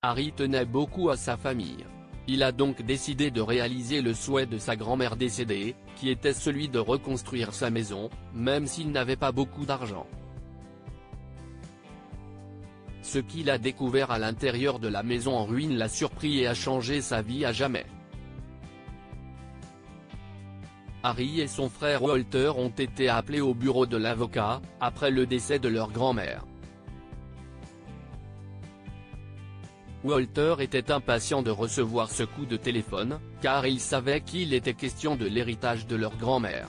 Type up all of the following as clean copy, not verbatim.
Harry tenait beaucoup à sa famille. Il a donc décidé de réaliser le souhait de sa grand-mère décédée, qui était celui de reconstruire sa maison, même s'il n'avait pas beaucoup d'argent. Ce qu'il a découvert à l'intérieur de la maison en ruine l'a surpris et a changé sa vie à jamais. Harry et son frère Walter ont été appelés au bureau de l'avocat, après le décès de leur grand-mère. Walter était impatient de recevoir ce coup de téléphone, car il savait qu'il était question de l'héritage de leur grand-mère.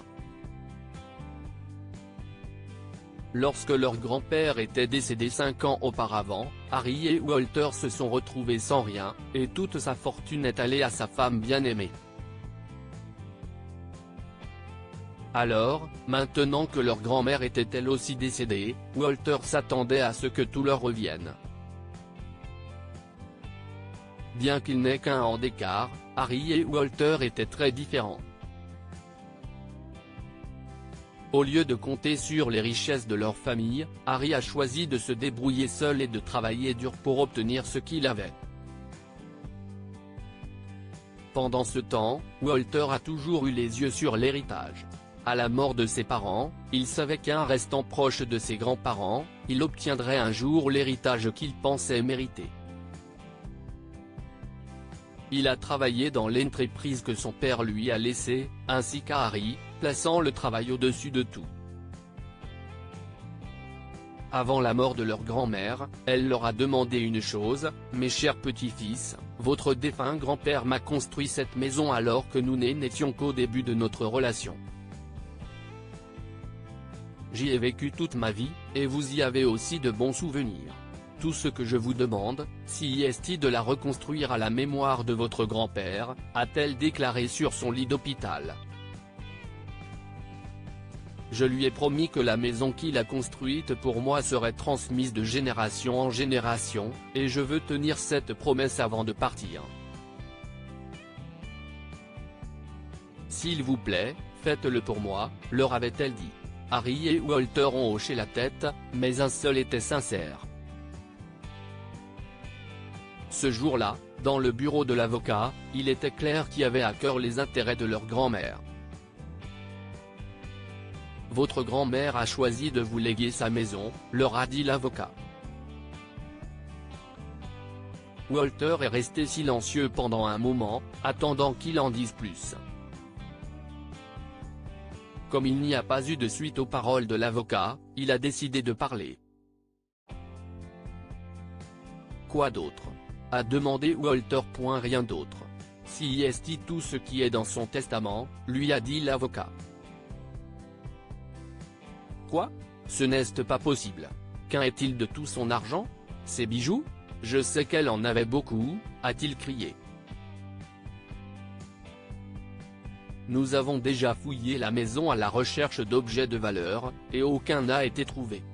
Lorsque leur grand-père était décédé 5 ans auparavant, Harry et Walter se sont retrouvés sans rien, et toute sa fortune est allée à sa femme bien-aimée. Alors, maintenant que leur grand-mère était elle aussi décédée, Walter s'attendait à ce que tout leur revienne. Bien qu'il n'ait qu'1 an d'écart, Harry et Walter étaient très différents. Au lieu de compter sur les richesses de leur famille, Harry a choisi de se débrouiller seul et de travailler dur pour obtenir ce qu'il avait. Pendant ce temps, Walter a toujours eu les yeux sur l'héritage. À la mort de ses parents, il savait qu'en restant proche de ses grands-parents, il obtiendrait un jour l'héritage qu'il pensait mériter. Il a travaillé dans l'entreprise que son père lui a laissée, ainsi qu'à Harry, plaçant le travail au-dessus de tout. Avant la mort de leur grand-mère, elle leur a demandé une chose: « Mes chers petits-fils, votre défunt grand-père m'a construit cette maison alors que nous n'étions qu'au début de notre relation. J'y ai vécu toute ma vie, et vous y avez aussi de bons souvenirs. Tout ce que je vous demande, c'est de la reconstruire à la mémoire de votre grand-père », a-t-elle déclaré sur son lit d'hôpital. « Je lui ai promis que la maison qu'il a construite pour moi serait transmise de génération en génération, et je veux tenir cette promesse avant de partir. S'il vous plaît, faites-le pour moi », leur avait-elle dit. Harry et Walter ont hoché la tête, mais un seul était sincère. Ce jour-là, dans le bureau de l'avocat, il était clair qu'ils avaient à cœur les intérêts de leur grand-mère. « Votre grand-mère a choisi de vous léguer sa maison », leur a dit l'avocat. Walter est resté silencieux pendant un moment, attendant qu'il en dise plus. Comme il n'y a pas eu de suite aux paroles de l'avocat, il a décidé de parler. « Quoi d'autre ?» a demandé Walter. Rien d'autre. C'est tout ce qui est dans son testament, lui a dit l'avocat. Quoi? Ce n'est pas possible. Qu'en est-il de tout son argent? Ses bijoux? Je sais qu'elle en avait beaucoup, a-t-il crié. Nous avons déjà fouillé la maison à la recherche d'objets de valeur, et aucun n'a été trouvé.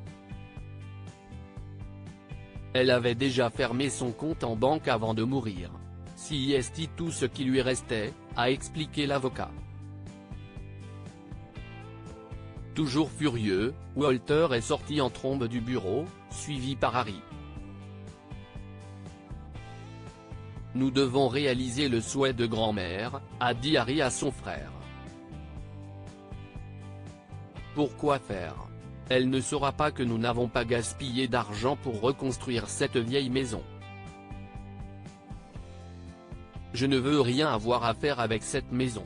Elle avait déjà fermé son compte en banque avant de mourir. C'est tout ce qui lui restait, a expliqué l'avocat. Toujours furieux, Walter est sorti en trombe du bureau, suivi par Harry. Nous devons réaliser le souhait de grand-mère, a dit Harry à son frère. Pourquoi faire? Elle ne saura pas que nous n'avons pas gaspillé d'argent pour reconstruire cette vieille maison. Je ne veux rien avoir à faire avec cette maison.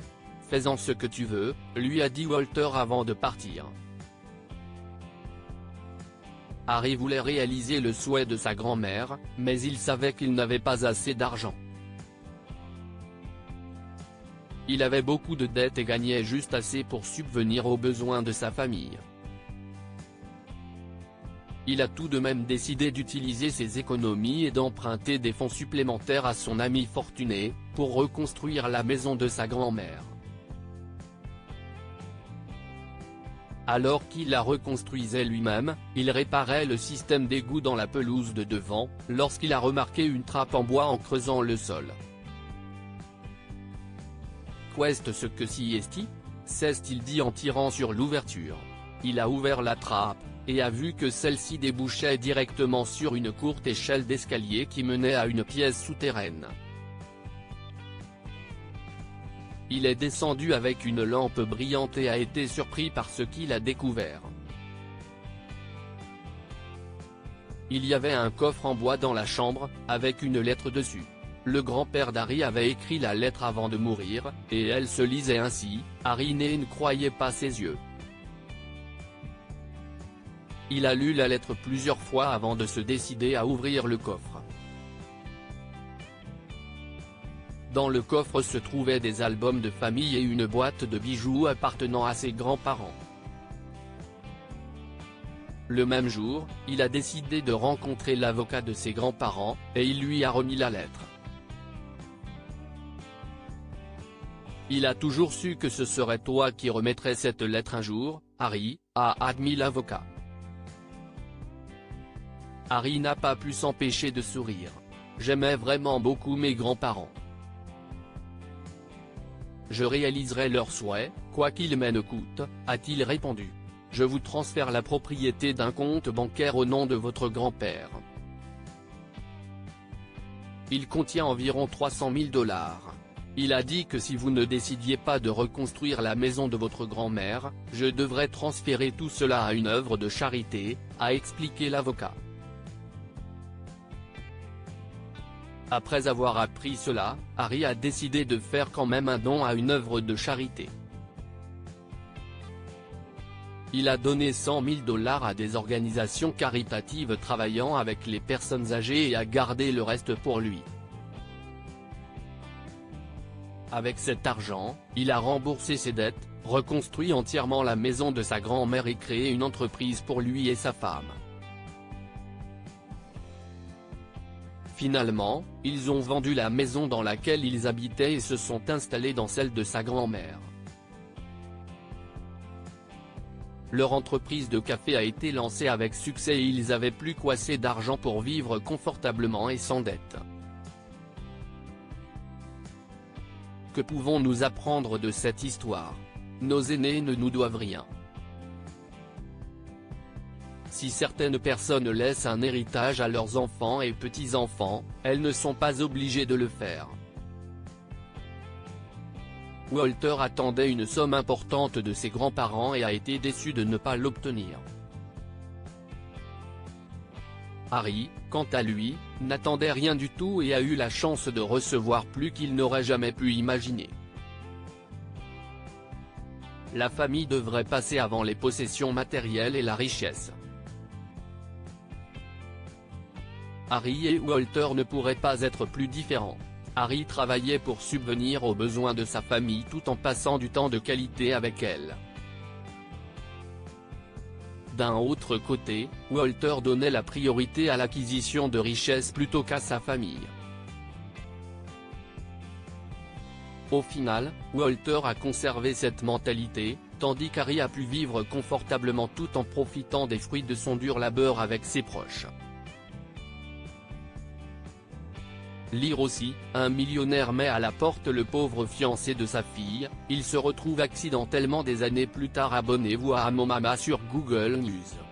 Fais-en ce que tu veux, lui a dit Walter avant de partir. Harry voulait réaliser le souhait de sa grand-mère, mais il savait qu'il n'avait pas assez d'argent. Il avait beaucoup de dettes et gagnait juste assez pour subvenir aux besoins de sa famille. Il a tout de même décidé d'utiliser ses économies et d'emprunter des fonds supplémentaires à son ami fortuné, pour reconstruire la maison de sa grand-mère. Alors qu'il la reconstruisait lui-même, il réparait le système d'égout dans la pelouse de devant, lorsqu'il a remarqué une trappe en bois en creusant le sol. Qu'est-ce que c'est? S'est-il dit en tirant sur l'ouverture. Il a ouvert la trappe, et a vu que celle-ci débouchait directement sur une courte échelle d'escalier qui menait à une pièce souterraine. Il est descendu avec une lampe brillante et a été surpris par ce qu'il a découvert. Il y avait un coffre en bois dans la chambre, avec une lettre dessus. Le grand-père d'Harry avait écrit la lettre avant de mourir, et elle se lisait ainsi: Harry ne croyait pas ses yeux. Il a lu la lettre plusieurs fois avant de se décider à ouvrir le coffre. Dans le coffre se trouvaient des albums de famille et une boîte de bijoux appartenant à ses grands-parents. Le même jour, il a décidé de rencontrer l'avocat de ses grands-parents, et il lui a remis la lettre. Il a toujours su que ce serait toi qui remettrais cette lettre un jour, Harry, a admis l'avocat. Harry n'a pas pu s'empêcher de sourire. J'aimais vraiment beaucoup mes grands-parents. Je réaliserai leurs souhaits, quoi qu'il m'en coûte, a-t-il répondu. Je vous transfère la propriété d'un compte bancaire au nom de votre grand-père. Il contient environ 300 000 $. Il a dit que si vous ne décidiez pas de reconstruire la maison de votre grand-mère, je devrais transférer tout cela à une œuvre de charité, a expliqué l'avocat. Après avoir appris cela, Harry a décidé de faire quand même un don à une œuvre de charité. Il a donné 100 000 $ à des organisations caritatives travaillant avec les personnes âgées et a gardé le reste pour lui. Avec cet argent, il a remboursé ses dettes, reconstruit entièrement la maison de sa grand-mère et créé une entreprise pour lui et sa femme. Finalement, ils ont vendu la maison dans laquelle ils habitaient et se sont installés dans celle de sa grand-mère. Leur entreprise de café a été lancée avec succès et ils avaient plus qu'assez d'argent pour vivre confortablement et sans dette. Que pouvons-nous apprendre de cette histoire? Nos aînés ne nous doivent rien. Si certaines personnes laissent un héritage à leurs enfants et petits-enfants, elles ne sont pas obligées de le faire. Walter attendait une somme importante de ses grands-parents et a été déçu de ne pas l'obtenir. Harry, quant à lui, n'attendait rien du tout et a eu la chance de recevoir plus qu'il n'aurait jamais pu imaginer. La famille devrait passer avant les possessions matérielles et la richesse. Harry et Walter ne pourraient pas être plus différents. Harry travaillait pour subvenir aux besoins de sa famille tout en passant du temps de qualité avec elle. D'un autre côté, Walter donnait la priorité à l'acquisition de richesses plutôt qu'à sa famille. Au final, Walter a conservé cette mentalité, tandis qu'Harry a pu vivre confortablement tout en profitant des fruits de son dur labeur avec ses proches. Lire aussi, un millionnaire met à la porte le pauvre fiancé de sa fille, il se retrouve accidentellement des années plus tard. Abonnez-vous à Mon Mama sur Google News.